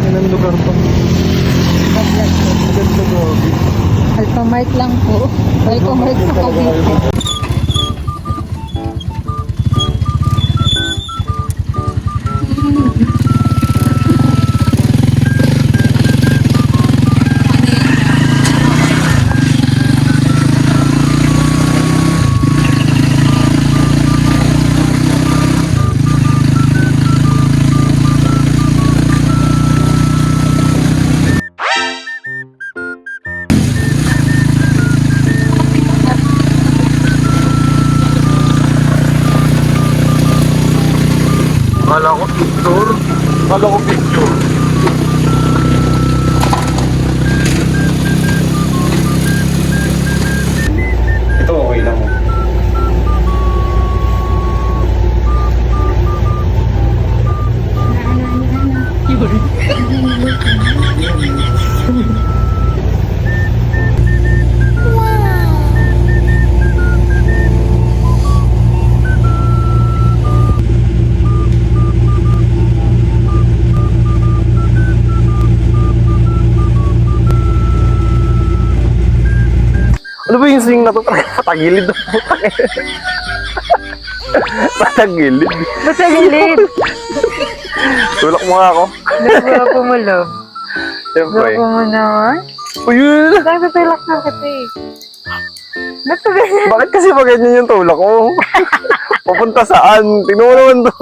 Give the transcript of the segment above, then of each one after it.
Ng lugar to. Alphamart lang po. Alphamart sa Cavite. Kala ko picture. Kala ko picture. Ito okay lang. Ano ba yung swing na to? Patagilid na po. Patagilid. Matagilid! Tulak mo nga ako. Nagwapo mo, love. Siyempre. Gwapo mo naman. Uyun! Nagtutulak na kita eh. Ba't ba ganyan? Bakit kasi ba ganyan yung tulak ko? Papunta saan? Tingnan mo naman to.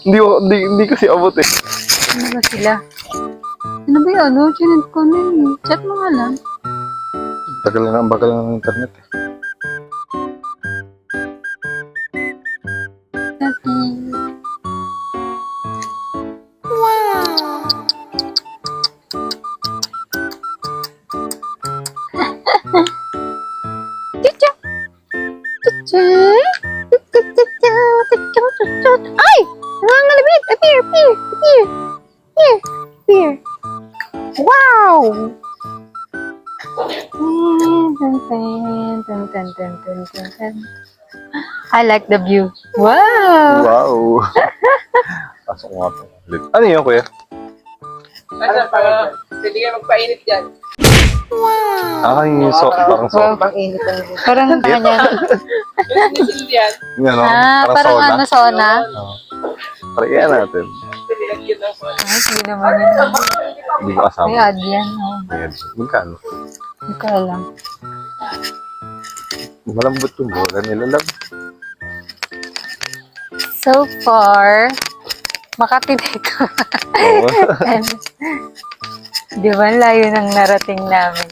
Hindi kasi abot eh. Ano ba sila? Ano ba yun? Ano? Chinit ko na eh. Chat mo nga lang. Bagal na ang bagal ng internet eh. Ay! Nangangalabit! Appear! Appear! Wow! I like the view. Wow! Wow! Pasok nga po. Ano yun, kuya? Hindi ka magpainit dyan. Ah, yung parang Wow, Pang-init ang parang kanya. nisil yan. Yan, Parang ano, sauna? Parang yan natin. Nilagyan ng soda. Ay, hindi naman yun. Hindi ko kasama. May ad yan. Oh. Ayan. Magkano? Hindi ko alam. Malambot yung bola nila lang. So far, Makati dito. Oo. Di ba, layo ng narating namin.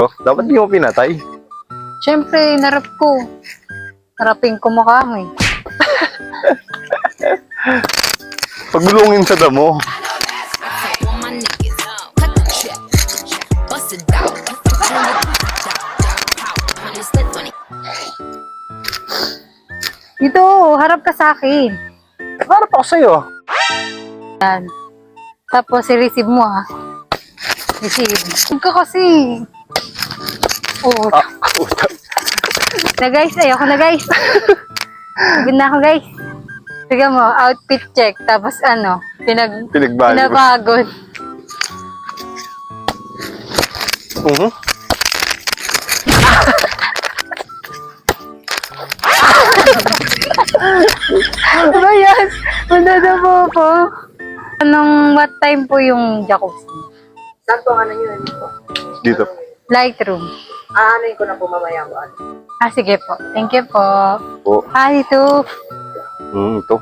Oh, dapat di mo pinatay. Siyempre, narap ko. Narapin ko mukha mo eh. Paggulungin sa damo. Dito, harap ka sa akin. Harap ako sa'yo. Yan. Tapos, i-receive mo ah. Receive. Huwag ka kasi. Oo. Ah, puta. Na guys, ayoko na guys. Good na ako guys. Tignan mo, outfit check. Tapos ano, Pinagbago. pinapagod. Ano ba yan? Mandadabo po. What time po yung jacuzzi? Sakto nga na yun. Dito. Lightroom. Aanayin ko na po mamaya mo. Sige po. Thank you po. Po. Dito. Ito.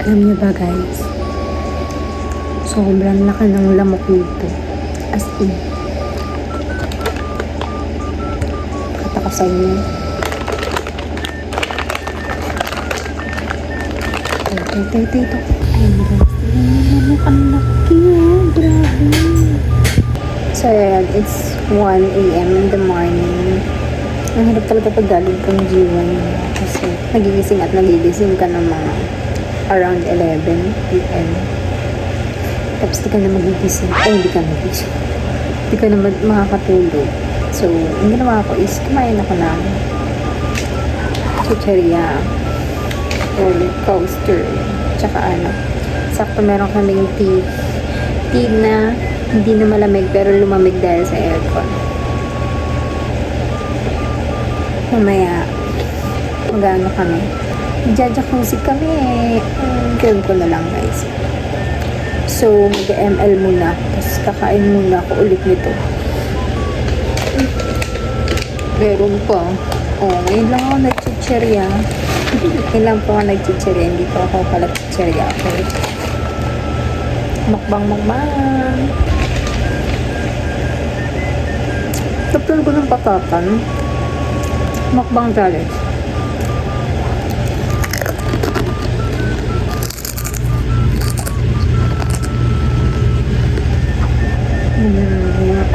Alam niyo ba guys? Sobrang laki ng lamok nito. As in. Katakasan niyo. Ito. Ayun guys. Tingnan niyo ang laki. Grabe. So, it's 1 a.m. in the morning. Ang hirap talaga pag galing kang G1 kasi nagigising at nagigising ka ng mga around 11 p.m. Tapos di ka na magigising. Hindi ka magigising. Di ka na makakatulog. So, ang ginawa ko is kumain ako ng chicheria, roller coaster, tsaka sakto meron kaming tea na hindi na malamig pero lumamig dahil sa aircon. Mamaya mag-ano kami, jacuzzi kami. Film ko na lang guys. So mag-ML muna tapos kakain muna ako ulit nito. Meron pa ngayon lang ako nag-chicherya. Ngayon lang po ako nag-chicherya, hindi pa ako pala chicherya. Okay, mukbang. Tapos ko ng patatan. Mukbang challenge.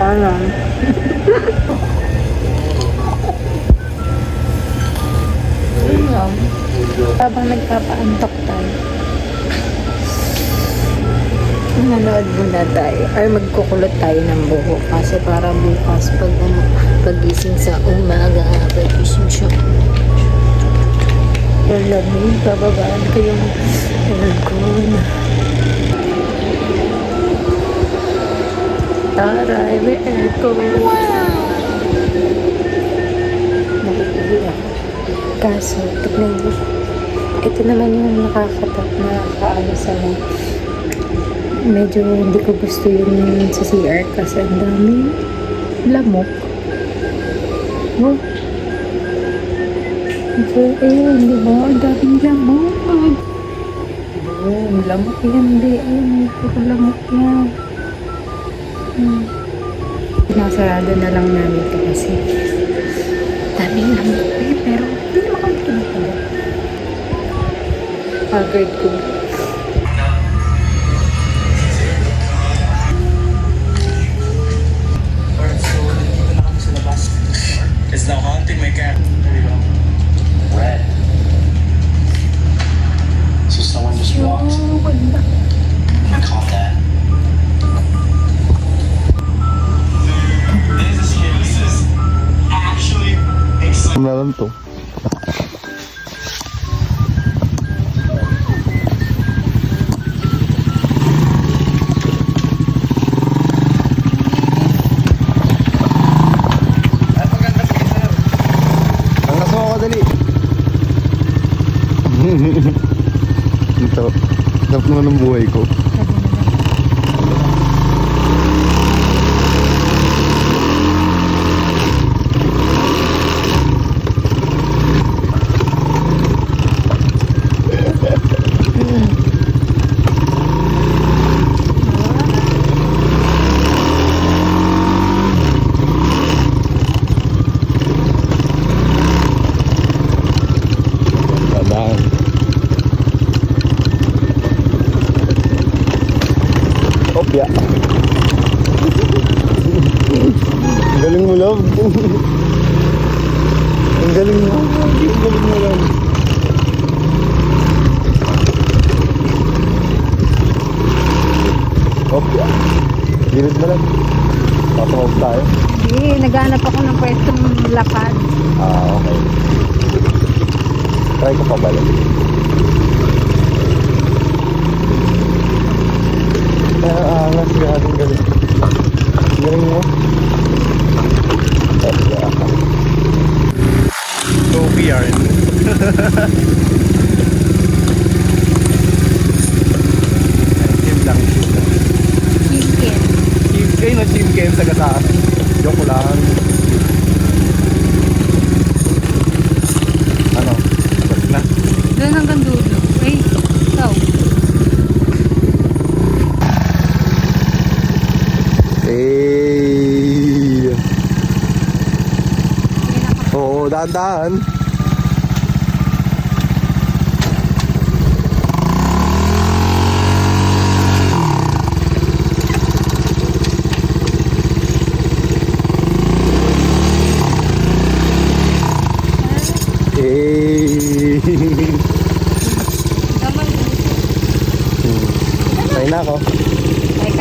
Alam. Habang nagpapaantok tayo, manood muna tayo or magkukulot tayo ng buhok kasi para bukas pagising sa umaga, pagising siya lamig, bababaan ko yung aircon. Taray, may aircon. Nakikihiya. Kaso, ito naman yung nakakaano sa mga. Medyo hindi ko gusto yun sa CR kasi ang daming lamok. Oh. Okay, ayun, di ba? Ang daming lamok. Boom, lamok yan, di. Ayun, puro lamok yan. Nasarado na lang namin ito kasi daming lamok pero hindi naman kami kinakalat. Haggard ko. It's now haunting my cat. There you go. Red. So someone just walked. I caught that. This is actually exciting. Meron to. Sarap naman ng buhay ko. Opya. Galing mo, love. Ang galing mo. Ang galing mo, love. Opya. Gilit mo lang. Papawag tayo. Hindi, naghanap ako ng pwestong lapad. Okay. Try ko pa balik. Angas, galing galing. Galing mo. So, PR. Team lang. Chicken. Team game o team game sa gataas. Joke lang. Ano? Balik na. Doon hanggang dulo. Ay, ikaw. Hey. Oo, daan-daan.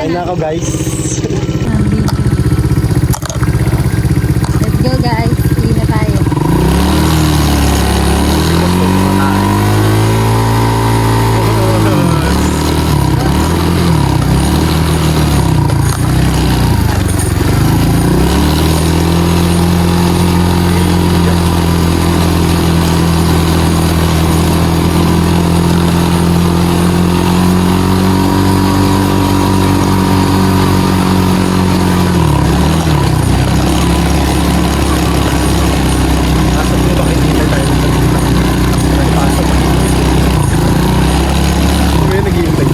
Kain na ako guys. Let's go guys. Uwi na tayo. Kami naghihintay.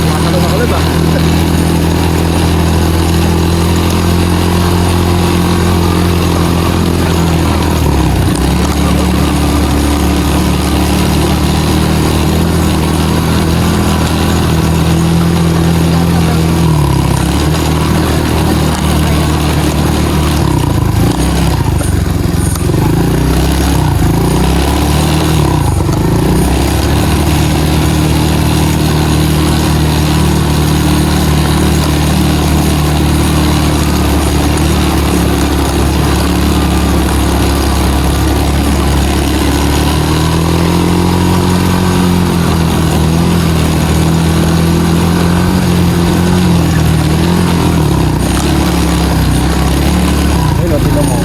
Matalon ako na ba? Ayun, tingnan mo.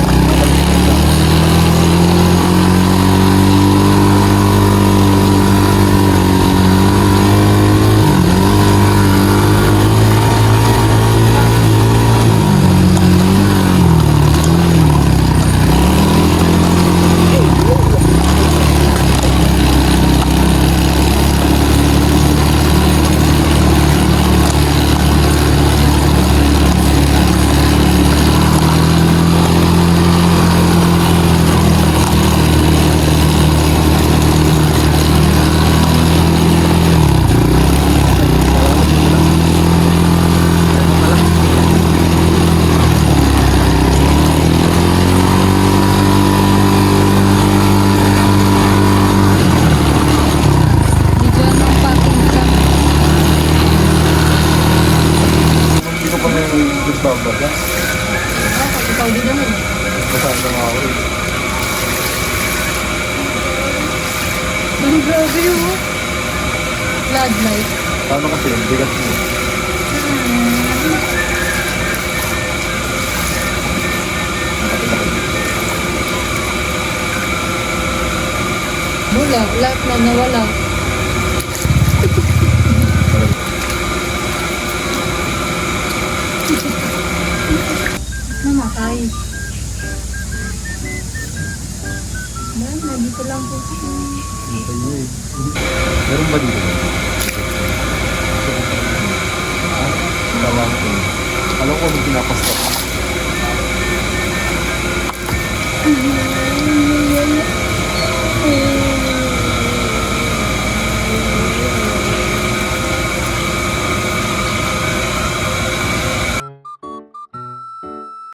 Video ng parking dyan. Hindi ko pa na yung nagbabaga. Ikaw din naman. Masaan na nga ako eh. Ang grabe yun. Floodlight. Paano kasi yung bigat mo? Wala. Lahat na nawala. Namatay. Dito lang po. Hintay mo eh. Meron ba dito? Tawag ko. Alam ko nung pinapasta ko.